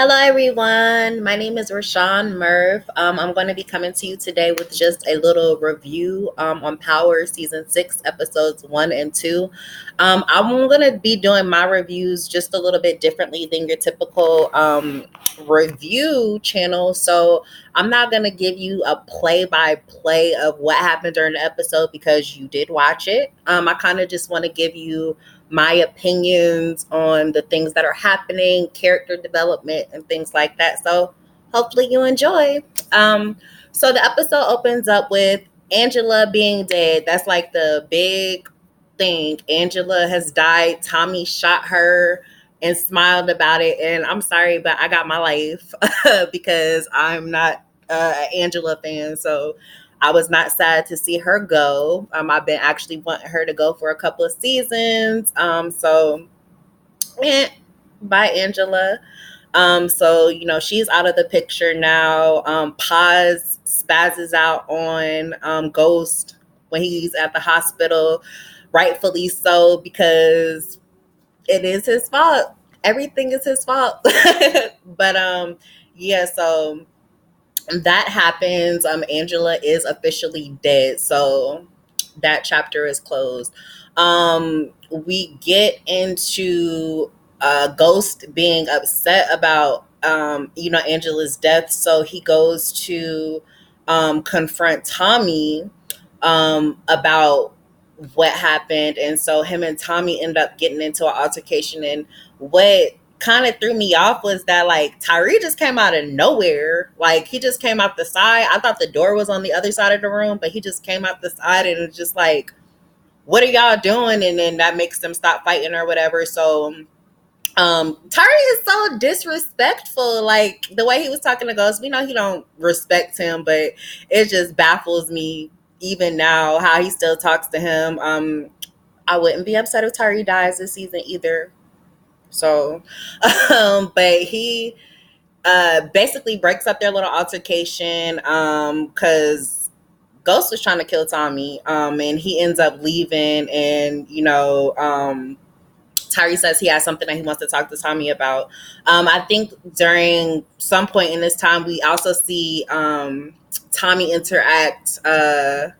Hello, everyone. My name is Rashawn Murph. I'm going to be coming to you today with just a little review on Power Season 6, Episodes 1 and 2. I'm going to be doing my reviews just a little bit differently than your typical review channel. So I'm not going to give you a play by play of what happened during the episode because you did watch it. I kind of just want to give you my opinions on the things that are happening, character development, and things like that. So hopefully you enjoy. Um, so the episode opens up with Angela being dead. That's like the big thing. Angela has died. Tommy shot her and smiled about it. And I'm sorry, but I got my life because I'm not an Angela fan. So I was not sad to see her go. I've been actually wanting her to go for a couple of seasons. Eh, bye, Angela. She's out of the picture now. Paz spazzes out on Ghost when he's at the hospital, rightfully so, because it is his fault. Everything is his fault. But that happens. Angela is officially dead, so that chapter is closed. We get into Ghost being upset about Angela's death, so he goes to confront Tommy about what happened, and so him and Tommy end up getting into an altercation. And what kind of threw me off was that like Tyree just came out of nowhere. Like he just came out the side. I thought the door was on the other side of the room, but he just came out the side and it's just like, what are y'all doing? And then that makes them stop fighting or whatever. So Tyree is so disrespectful. Like the way he was talking to Ghost, we know he don't respect him, but it just baffles me even now how he still talks to him. I wouldn't be upset if Tyree dies this season either. So, but he basically breaks up their little altercation because Ghost was trying to kill Tommy, and he ends up leaving. And Tyree says he has something that he wants to talk to Tommy about. I think during some point in this time, we also see Tommy interact. I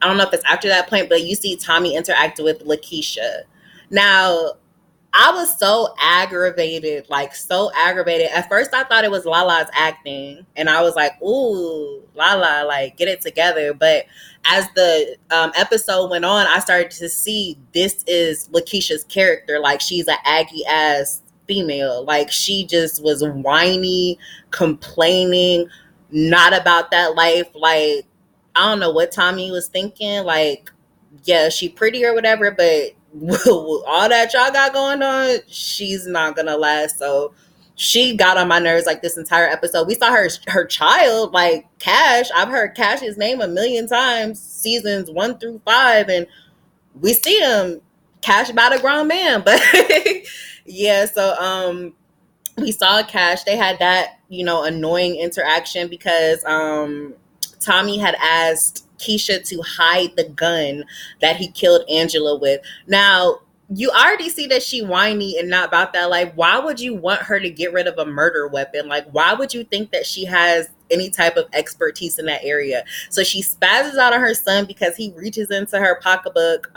don't know if it's after that point, but you see Tommy interact with Lakeisha. Now, I was so aggravated, like so aggravated. At first, I thought it was Lala's acting, and I was like, "Ooh, Lala, like get it together." But as the episode went on, I started to see this is Lakeisha's character. Like she's an Aggie ass female. Like she just was whiny, complaining, not about that life. Like I don't know what Tommy was thinking. Like, yeah, she pretty or whatever, but all that y'all got going on, she's not gonna last. So she got on my nerves like this entire episode. We saw her child, like Cash. I've heard Cash's name a million times, seasons 1 through 5, and we see him. Cash about a grown man, but yeah. So we saw Cash. They had that annoying interaction because Tommy had asked Keisha to hide the gun that he killed Angela with. Now, you already see that she whiny and not about that. Like, why would you want her to get rid of a murder weapon? Like, why would you think that she has any type of expertise in that area? So she spazzes out on her son because he reaches into her pocketbook,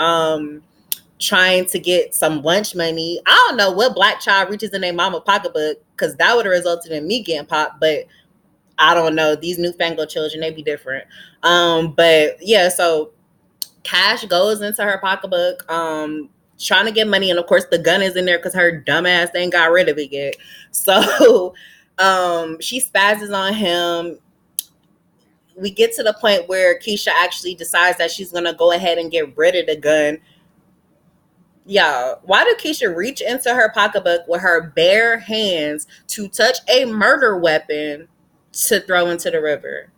trying to get some lunch money. I don't know what black child reaches in their mama pocketbook because that would have resulted in me getting popped, but I don't know. These newfangled children, they be different. But yeah, so Cash goes into her pocketbook, trying to get money, and of course the gun is in there because her dumbass ain't got rid of it yet. So she spazzes on him. We get to the point where Keisha actually decides that she's gonna go ahead and get rid of the gun. Yeah, why did Keisha reach into her pocketbook with her bare hands to touch a murder weapon to throw into the river?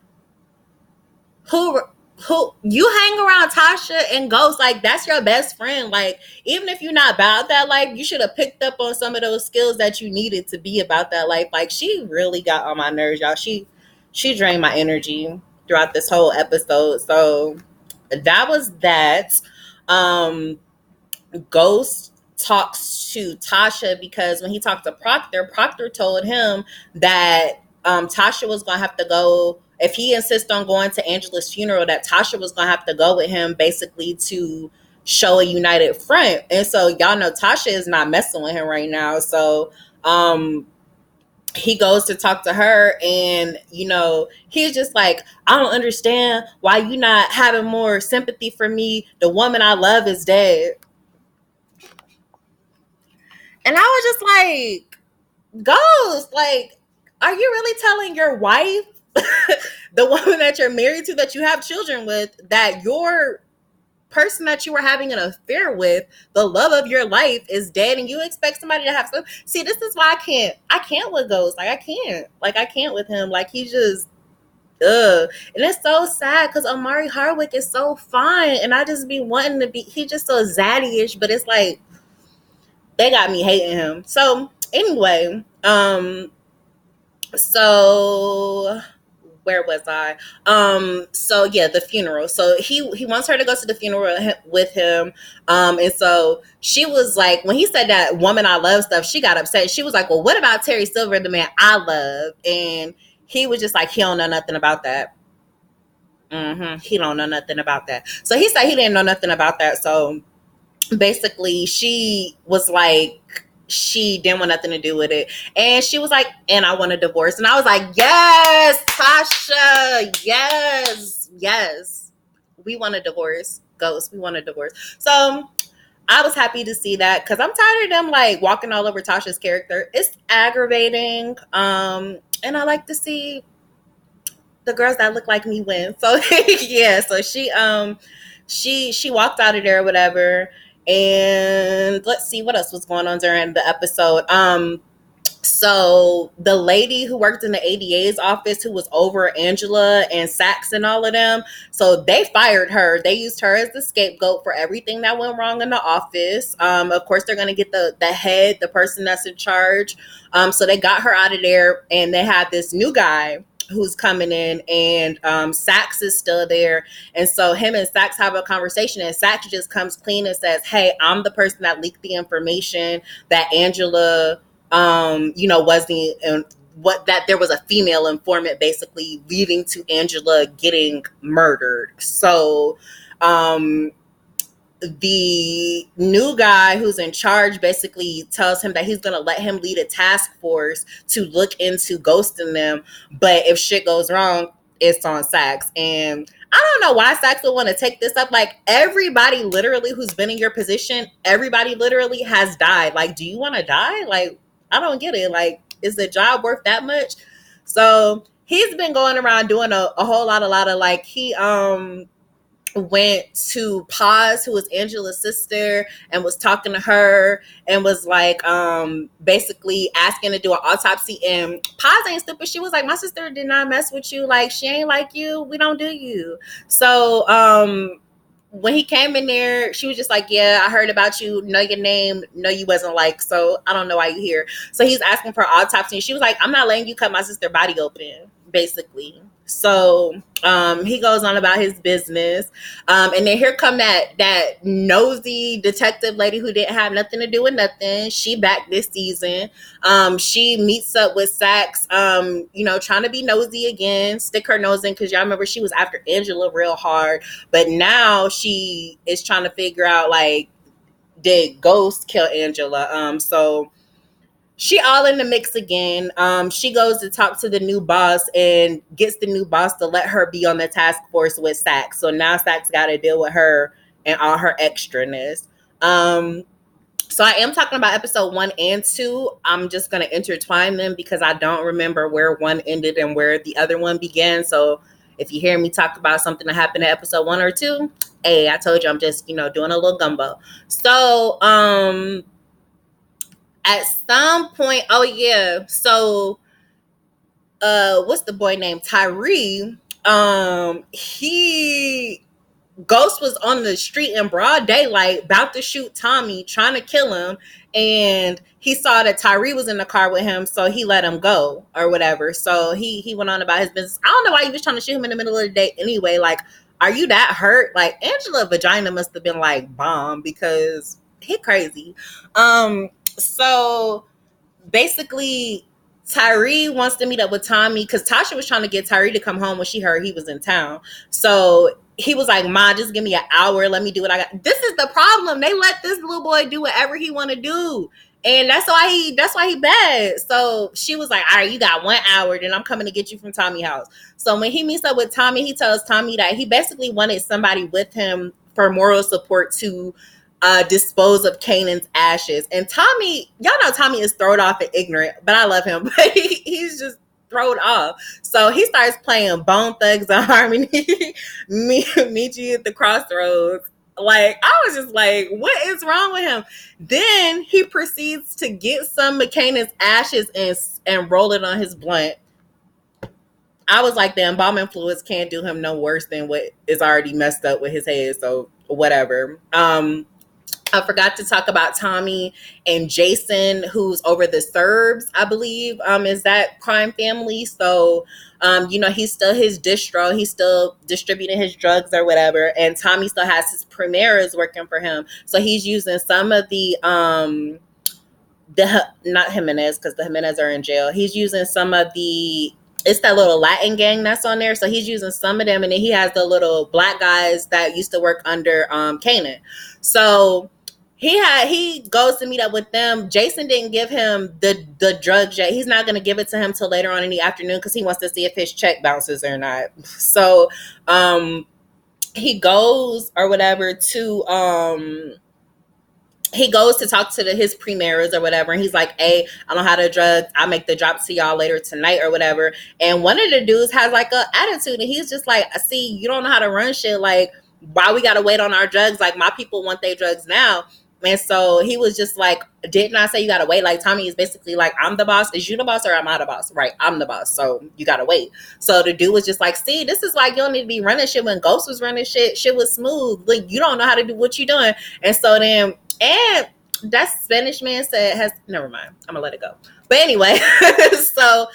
who who you hang around Tasha and Ghost, like that's your best friend. Like even if you're not about that life, you should have picked up on some of those skills that you needed to be about that life. Like she really got on my nerves, y'all. She drained my energy throughout this whole episode. So that was that. um Ghost talks to Tasha, because when he talked to Proctor told him that Tasha was gonna have to go if he insists on going to Angela's funeral, that Tasha was gonna have to go with him basically to show a united front. And so y'all know Tasha is not messing with him right now. So he goes to talk to her, and he's just like, I don't understand why you not having more sympathy for me. The woman I love is dead. And I was just like, Ghost, like, are you really telling your wife, the woman that you're married to, that you have children with, that your person that you were having an affair with, the love of your life, is dead, and you expect somebody to have some? See, this is why I can't with Ghost. Like, I can't with him. Like, he just, ugh. And it's so sad because Omari Hardwick is so fine, and I just be wanting to be, he just so zaddy-ish, but it's like, they got me hating him. So anyway, so where was I? So yeah, the funeral. So he wants her to go to the funeral with him. And so she was like, when he said that woman I love stuff, she got upset. She was like, well, what about Terry Silver, the man I love? And he was just like, he don't know nothing about that. He don't know nothing about that. So he said he didn't know nothing about that. So basically she was like, she didn't want nothing to do with it, and she was like, and I want a divorce. And I was like, yes, Tasha, yes, we want a divorce. Ghost, we want a divorce. So I was happy to see that, because I'm tired of them like walking all over Tasha's character. It's aggravating, and I like to see the girls that look like me win. So yeah, so she walked out of there or whatever. And let's see what else was going on during the episode. So the lady who worked in the ADA's office, who was over Angela and Saxe and all of them, so they fired her. They used her as the scapegoat for everything that went wrong in the office. Of course, they're going to get the head, the person that's in charge. So they got her out of there, and they had this new guy who's coming in, and Saxe is still there. And so him and Saxe have a conversation, and Saxe just comes clean and says, hey, I'm the person that leaked the information that Angela, was that there was a female informant basically leading to Angela getting murdered. So, the new guy who's in charge basically tells him that he's going to let him lead a task force to look into ghosting them. But if shit goes wrong, it's on Saxe. And I don't know why Saxe would want to take this up. Like, everybody literally who's been in your position, everybody literally has died. Like, do you want to die? Like, I don't get it. Like, is the job worth that much? So he's been going around doing a whole lot of like, he went to Paz, who was Angela's sister, and was talking to her, and was like basically asking to do an autopsy. And Paz ain't stupid. She was like, my sister did not mess with you. Like, she ain't like you. We don't do you. So when he came in there, she was just like, yeah, I heard about you, know your name, know you wasn't like, so I don't know why you here. So he's asking for autopsy, and she was like, I'm not letting you cut my sister's body open, basically. So he goes on about his business, and then here come that nosy detective lady who didn't have nothing to do with nothing. She back this season. She meets up with Saxe, trying to be nosy again, stick her nose in, because y'all remember she was after Angela real hard, but now she is trying to figure out, like, did Ghost kill Angela? So she all in the mix again. She goes to talk to the new boss and gets the new boss to let her be on the task force with Saxe. So now Saxe got to deal with her and all her extraness. So I am talking about episode 1 and 2. I'm just going to intertwine them because I don't remember where one ended and where the other one began. So if you hear me talk about something that happened in episode 1 or 2, hey, I told you I'm just, doing a little gumbo. So, at some point, so what's the boy named Tyree? He Ghost was on the street in broad daylight about to shoot Tommy, trying to kill him, and he saw that Tyree was in the car with him, so he let him go or whatever. So he went on about his business. I don't know why he was trying to shoot him in the middle of the day anyway. Like, are you that hurt? Like, Angela's vagina must have been like bomb, because he crazy. So basically Tyree wants to meet up with Tommy because Tasha was trying to get Tyree to come home when she heard he was in town. So he was like, Ma, just give me an hour. Let me do what I got. This is the problem. They let this little boy do whatever he want to do. And that's why he bad. So she was like, all right, you got 1 hour, then I'm coming to get you from Tommy's house. So when he meets up with Tommy, he tells Tommy that he basically wanted somebody with him for moral support to dispose of Kanan's ashes. And Tommy, y'all know Tommy is thrown off and ignorant, but I love him. But he's just thrown off. So he starts playing Bone Thugs and Harmony, meet you at the crossroads. Like, I was just like, what is wrong with him? Then he proceeds to get some of Kanan's ashes and roll it on his blunt. I was like, the embalming fluids can't do him no worse than what is already messed up with his head. So whatever. I forgot to talk about Tommy and Jason, who's over the Serbs, I believe, is that crime family. So, he's still his distro. He's still distributing his drugs or whatever. And Tommy still has his Primeras working for him. So he's using some of the not Jimenez, because the Jimenez are in jail. He's using some of it's that little Latin gang that's on there. So he's using some of them. And then he has the little black guys that used to work under Kanan. So he goes to meet up with them. Jason didn't give him the drugs yet. He's not going to give it to him till later on in the afternoon because he wants to see if his check bounces or not. So he goes or whatever to he goes to talk to his Primeras or whatever. And he's like, hey, I don't have the drugs. I'll make the drop to y'all later tonight or whatever. And one of the dudes has like an attitude. And he's just like, I see you don't know how to run shit. Like, why we got to wait on our drugs? Like, my people want their drugs now. And so he was just like, didn't I say you got to wait? Like, Tommy is basically like, I'm the boss. Is you the boss or am I the boss? Right. I'm the boss. So you got to wait. So the dude was just like, see, this is like, you don't need to be running shit when Ghost was running shit. Shit was smooth. Like, you don't know how to do what you're doing. And so then, and that Spanish man said never mind. I'm gonna let it go. But anyway, so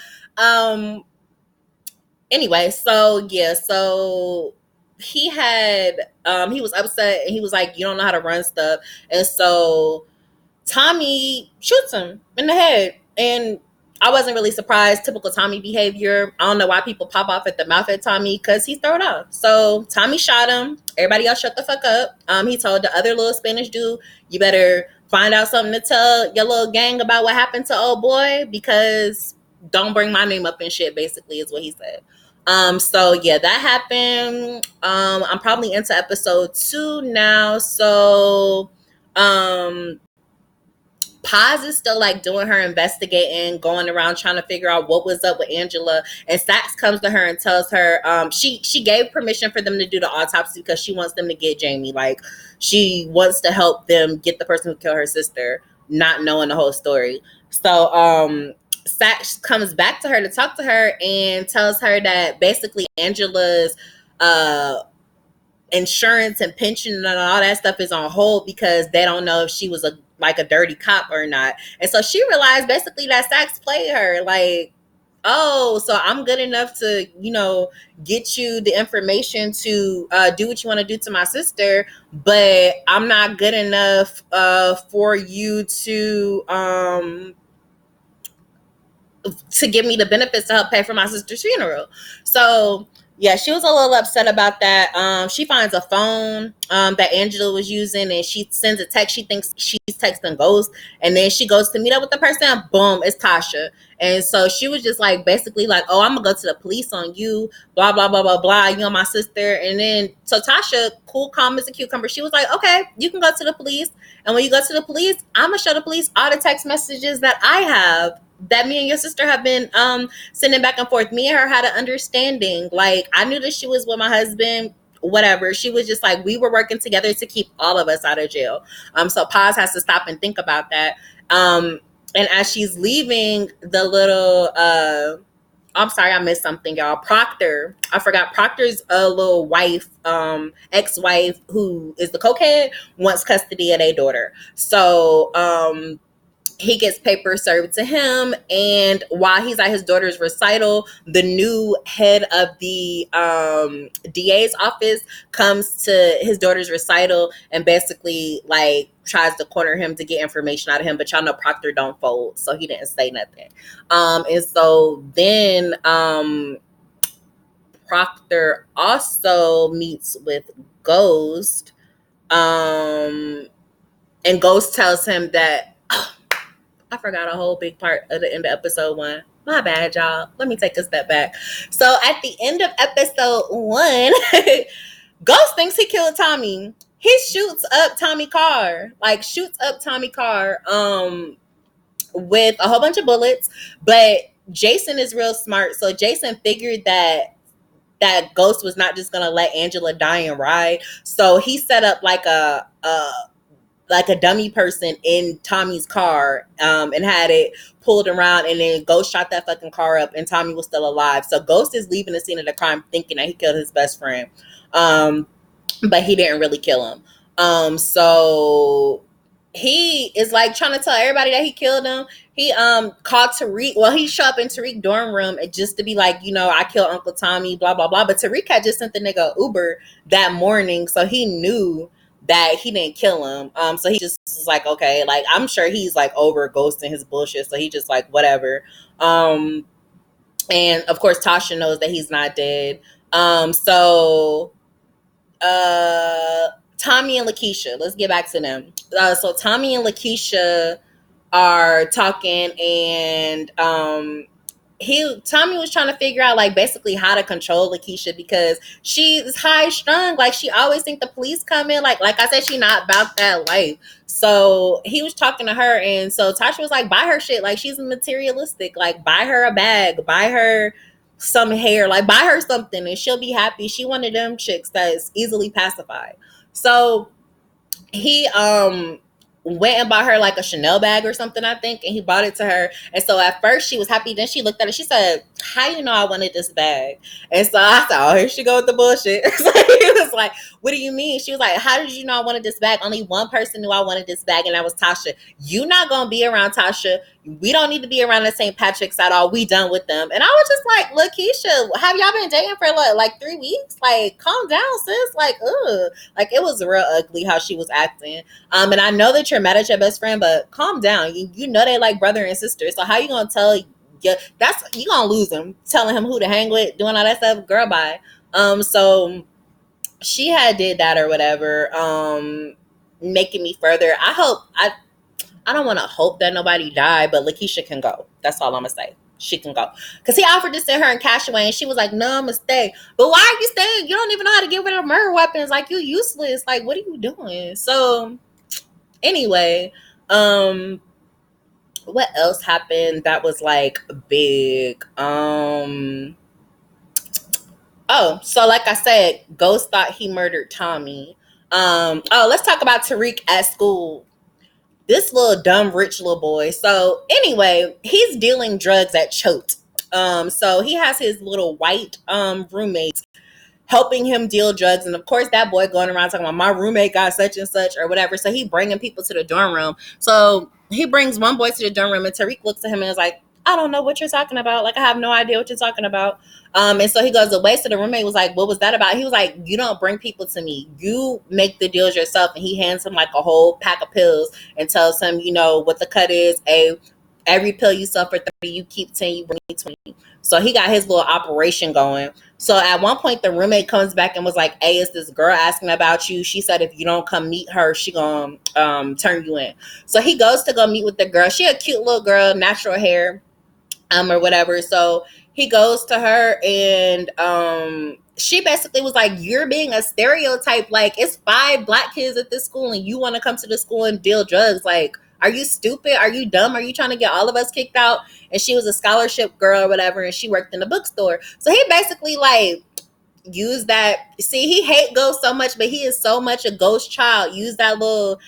he was upset and he was like, you don't know how to run stuff. And so Tommy shoots him in the head. And I wasn't really surprised. Typical Tommy behavior. I don't know why people pop off at the mouth at Tommy because he's thrown off. So Tommy shot him. Everybody else shut the fuck up. He told the other little Spanish dude, you better find out something to tell your little gang about what happened to old boy because don't bring my name up and shit, basically is what he said. So yeah, that happened. I'm probably into episode 2 now. So Paz is still like doing her investigating, going around trying to figure out what was up with Angela. And Saxe comes to her and tells her she gave permission for them to do the autopsy because she wants them to get Jamie. Like, she wants to help them get the person who killed her sister, not knowing the whole story. So Saxe comes back to her to talk to her and tells her that basically Angela's insurance and pension and all that stuff is on hold because they don't know if she was a dirty cop or not. And so she realized basically that Saxe played her. Like, oh, so I'm good enough to, get you the information to do what you want to do to my sister, but I'm not good enough for you to give me the benefits to help pay for my sister's funeral. So yeah, she was a little upset about that. She finds a phone that Angela was using and she sends a text. She thinks she's texting Ghost. And then she goes to meet up with the person. Boom, it's Tasha. And so she was just like, basically like, oh, I'm going to go to the police on you. Blah, blah, blah, blah, blah. You know, my sister. And then, so Tasha, cool, calm as a cucumber. She was like, okay, you can go to the police. And when you go to the police, I'm going to show the police all the text messages that I have that me and your sister have been sending back and forth. Me and her had an understanding. Like, I knew that she was with my husband, whatever. She was just like, we were working together to keep all of us out of jail. So Paz has to stop and think about that. And as she's leaving, the little I'm sorry, I missed something, y'all. Proctor. I forgot. Proctor's a little wife, ex-wife who is the cokehead, wants custody of their daughter. So he gets papers served to him, and while he's at his daughter's recital, the new head of the DA's office comes to his daughter's recital and basically like tries to corner him to get information out of him, but y'all know Proctor don't fold, so he didn't say nothing. And so then Proctor also meets with Ghost, and Ghost tells him that I forgot a whole big part of the end of episode 1. My bad, y'all. Let me take a step back. So at the end of episode 1, Ghost thinks he killed Tommy. He shoots up Tommy Carr, with a whole bunch of bullets. But Jason is real smart, so Jason figured that Ghost was not just gonna let Angela die and ride. So he set up like a dummy person in Tommy's car, and had it pulled around, and then Ghost shot that fucking car up, and Tommy was still alive. So Ghost is leaving the scene of the crime thinking that he killed his best friend, but he didn't really kill him. So he is like trying to tell everybody that he killed him. He called Tariq. Well, he showed up in Tariq's dorm room just to be like, I killed Uncle Tommy, blah blah blah. But Tariq had just sent the nigga Uber that morning, so he knew that he didn't kill him. So he just was like, okay, like I'm sure he's like over ghosting his bullshit, so he just like whatever. And of course Tasha knows that he's not dead. So Tommy and Lakeisha, let's get back to them. So Tommy and Lakeisha are talking, and Tommy was trying to figure out like basically how to control Lakeisha, because she's high strung. Like she always think the police come in. Like I said, she not about that life. So he was talking to her, and so Tasha was like, buy her shit. Like she's materialistic. Like buy her a bag, buy her some hair, like buy her something and she'll be happy. She one of them chicks that's easily pacified. So he went and bought her like a Chanel bag or something, I think, and he bought it to her. And so at first she was happy. Then she looked at it. She said, how you know I wanted this bag? And so I thought, oh, here she go with the bullshit. So he was like, what do you mean? She was like, how did you know I wanted this bag? Only one person knew I wanted this bag, and that was Tasha. You not gonna be around Tasha. We don't need to be around the St. Patrick's at all. We done with them. And I was just like, look, Keisha, have y'all been dating for like 3 weeks? Like, calm down, sis. Like, ugh. Like, it was real ugly how she was acting. And I know that you're mad at your best friend, but calm down. You know they like brother and sister. So how you gonna tell you gonna lose him, telling him who to hang with, doing all that stuff? Girl, bye. So she had did that or whatever, making me further. I don't want to hope that nobody died, but Lakeisha can go. That's all I'm gonna say. She can go, because he offered to send her in Cashaway, and she was like, no, I'm gonna stay. But why are you staying? You don't even know how to get rid of murder weapons. Like, you useless. Like, what are you doing? So anyway, what else happened that was like big? So like I said, Ghost thought he murdered Tommy. Let's talk about Tariq at school. This little dumb rich little boy. So anyway, he's dealing drugs at Choate. So he has his little white roommates helping him deal drugs, and of course that boy going around talking about my roommate got such and such or whatever. So he bringing people to the dorm room. So he brings one boy to the dorm room, and Tariq looks at him and is like, I don't know what you're talking about. Like, I have no idea what you're talking about. And so he goes away. So the roommate was like, what was that about? He was like, you don't bring people to me. You make the deals yourself. And he hands him like a whole pack of pills and tells him, what the cut is. Every pill you sell for 30, you keep 10, you bring me 20. So he got his little operation going. So at one point, the roommate comes back and was like, hey, is this girl asking about you? She said, if you don't come meet her, she gonna turn you in. So he goes to go meet with the girl. She a cute little girl, natural hair, or whatever. So he goes to her, and she basically was like, you're being a stereotype. Like, it's 5 black kids at this school, and you want to come to the school and deal drugs. Like, are you stupid? Are you dumb? Are you trying to get all of us kicked out? And she was a scholarship girl or whatever, and she worked in the bookstore. So he basically like used that. See, he hate Ghost so much, but he is so much a Ghost child. Use that little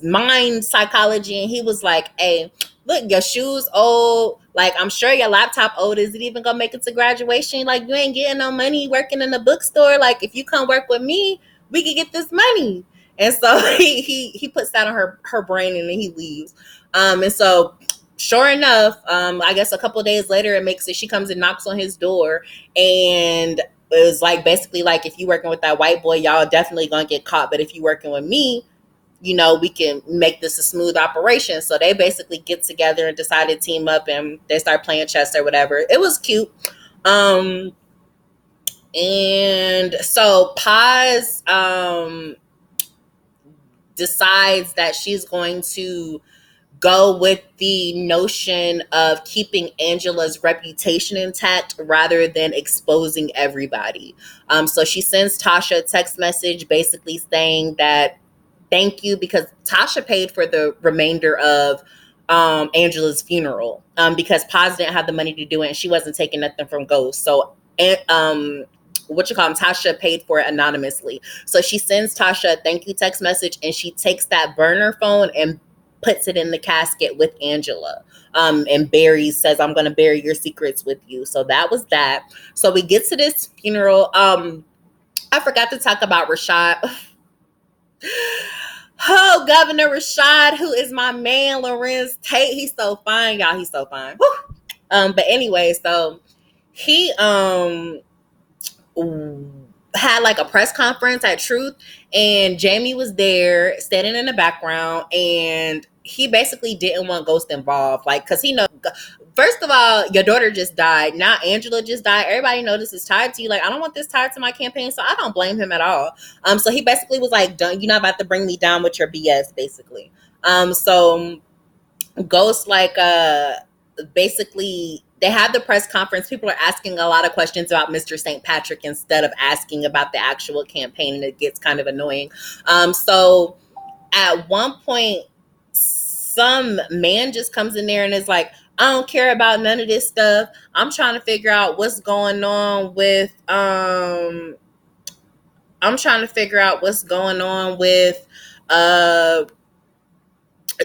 mind psychology, and he was like, hey, look, your shoes old. Like, I'm sure your laptop old. Is it even gonna make it to graduation? Like, you ain't getting no money working in the bookstore. Like, if you come work with me, we can get this money. And so he puts that on her brain, and then he leaves. And so sure enough, I guess a couple of days later, she comes and knocks on his door, and it was like basically like, if you working with that white boy, y'all definitely gonna get caught. But if you working with me, we can make this a smooth operation. So they basically get together and decide to team up, and they start playing chess or whatever. It was cute. Um, and so Paz decides that she's going to go with the notion of keeping Angela's reputation intact rather than exposing everybody. So she sends Tasha a text message basically saying that thank you, because Tasha paid for the remainder of Angela's funeral, because Paz didn't have the money to do it and she wasn't taking nothing from Ghost. So Tasha paid for it anonymously. So she sends Tasha a thank you text message, and she takes that burner phone and puts it in the casket with Angela. And Barry says, I'm going to bury your secrets with you. So that was that. So we get to this funeral. I forgot to talk about Rashad. Oh, Governor Rashad, who is my man, Lorenz Tate. He's so fine, y'all. He's so fine. But anyway, so he had like a press conference at Truth, and Jamie was there standing in the background, and he basically didn't want Ghost involved, like, because he knows, first of all, your daughter just died, now Angela just died, everybody knows this is tied to you, like, I don't want this tied to my campaign, so I don't blame him at all. So he basically was like, you're not about to bring me down with your BS, basically. So Ghost, like, basically, they had the press conference. People are asking a lot of questions about Mr. St. Patrick instead of asking about the actual campaign, and it gets kind of annoying. So at one point, some man just comes in there and is like, I don't care about none of this stuff. I'm trying to figure out what's going on with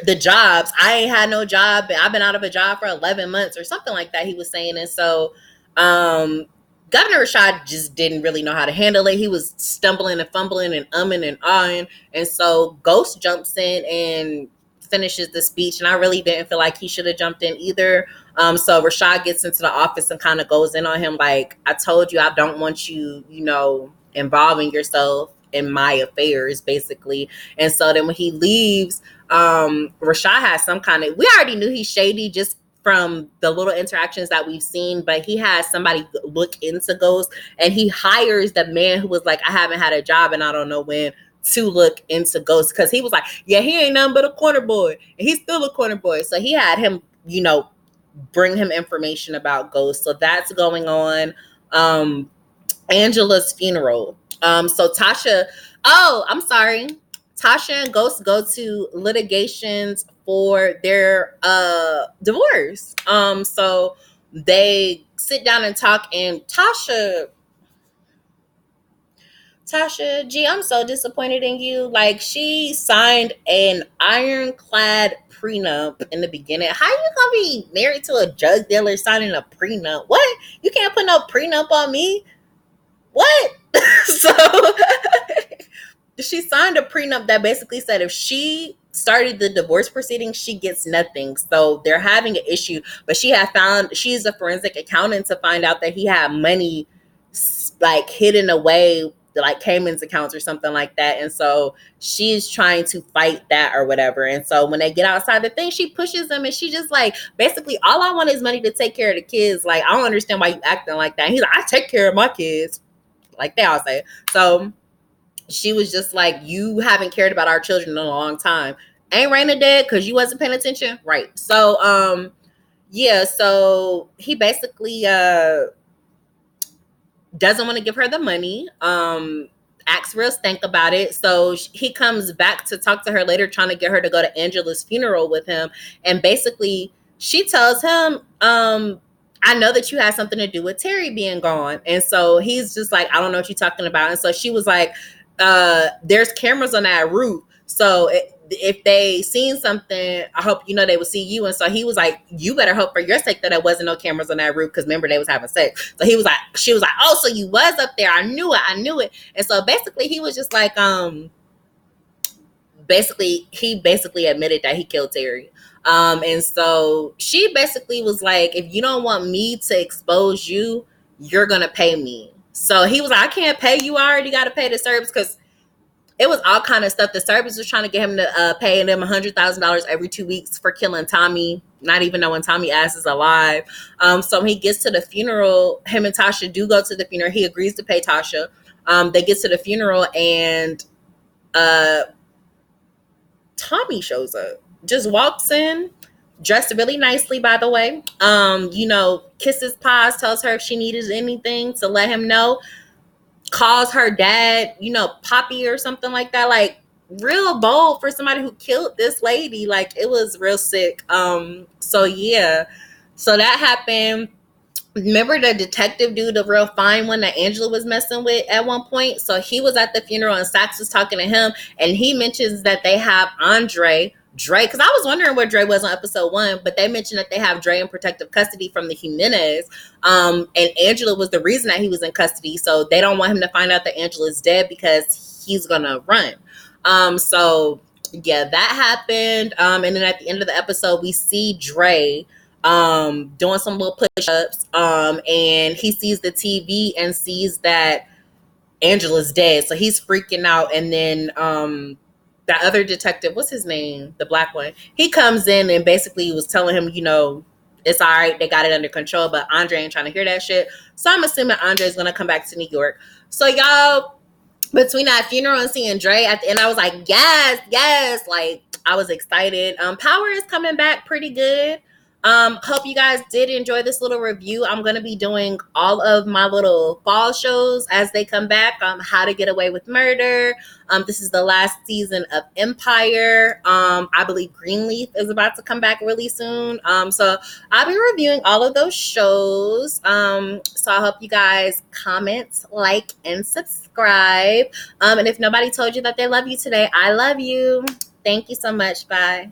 the jobs. I ain't had no job. I've been out of a job for 11 months or something like that, he was saying. And so Governor Rashad just didn't really know how to handle it. He was stumbling and fumbling and umming and ahhing. And so Ghost jumps in and finishes the speech. And I really didn't feel like he should have jumped in either. So Rashad gets into the office and kind of goes in on him like, I told you, I don't want you, involving yourself in my affairs, basically. And so then when he leaves, Rashad has some kind of, we already knew he's shady just from the little interactions that we've seen, but he has somebody look into Ghost, and he hires the man who was like, I haven't had a job and I don't know when, to look into Ghost, because he was like, yeah, he ain't nothing but a corner boy, and he's still a corner boy. So he had him, bring him information about Ghost. So that's going on. Angela's funeral. So Tasha and Ghost go to litigations for their divorce. So they sit down and talk, and Tasha, gee, I'm so disappointed in you. Like, she signed an ironclad prenup in the beginning. How you gonna be married to a drug dealer signing a prenup? What? You can't put no prenup on me. What? So she signed a prenup that basically said if she started the divorce proceedings, she gets nothing. So they're having an issue, but she's a forensic accountant to find out that he had money like hidden away, like Cayman's accounts or something like that. And so she's trying to fight that or whatever. And so when they get outside the thing, she pushes him, and she just like, basically, all I want is money to take care of the kids. Like, I don't understand why you acting like that. And he's like, I take care of my kids. Like they all say. So she was just like, you haven't cared about our children in a long time. Ain't Raina dead because you wasn't paying attention? Right. So, yeah, so he basically doesn't want to give her the money. Acts real stank about it. So he comes back to talk to her later, trying to get her to go to Angela's funeral with him. And basically, she tells him, I know that you had something to do with Terry being gone. And so he's just like, I don't know what you're talking about. And so she was like, there's cameras on that roof. So if they seen something, I hope they would see you. And so he was like, you better hope for your sake that there wasn't no cameras on that roof, because remember, they was having sex. So she was like, oh, so you was up there. I knew it. And so basically he was just like, he basically admitted that he killed Terry. And so she basically was like, if you don't want me to expose you, you're gonna pay me. So he was like, I can't pay you. I already got to pay the Serbs, because it was all kind of stuff. The Serbians was trying to get him to pay them $100,000 every 2 weeks for killing Tommy, not even knowing Tommy ass is alive. So when he gets to the funeral, him and Tasha do go to the funeral. He agrees to pay Tasha. They get to the funeral, and Tommy shows up, just walks in, dressed really nicely, by the way. Kisses Paz, tells her if she needed anything to let him know. Calls her dad, Poppy or something like that. Like, real bold for somebody who killed this lady. Like, it was real sick. So yeah. So that happened. Remember the detective dude, the real fine one that Angela was messing with at one point? So he was at the funeral and Saxe was talking to him, and he mentions that they have Dre, because I was wondering where Dre was on episode 1, but they mentioned that they have Dre in protective custody from the Jimenez. And Angela was the reason that he was in custody. So they don't want him to find out that Angela's dead because he's going to run. So yeah, that happened. And then at the end of the episode, we see Dre doing some little push-ups. And he sees the TV and sees that Angela's dead. So he's freaking out. And then, that other detective, what's his name? The black one. He comes in and basically was telling him, it's all right. They got it under control, but Andre ain't trying to hear that shit. So I'm assuming Andre is going to come back to New York. So y'all, between that funeral and seeing Dre at the end, I was like, yes. Like, I was excited. Power is coming back pretty good. Hope you guys did enjoy this little review. I'm going to be doing all of my little fall shows as they come back. How to Get Away with Murder. This is the last season of Empire. I believe Greenleaf is about to come back really soon. So I'll be reviewing all of those shows. So I hope you guys comment, like, and subscribe. And if nobody told you that they love you today, I love you. Thank you so much. Bye.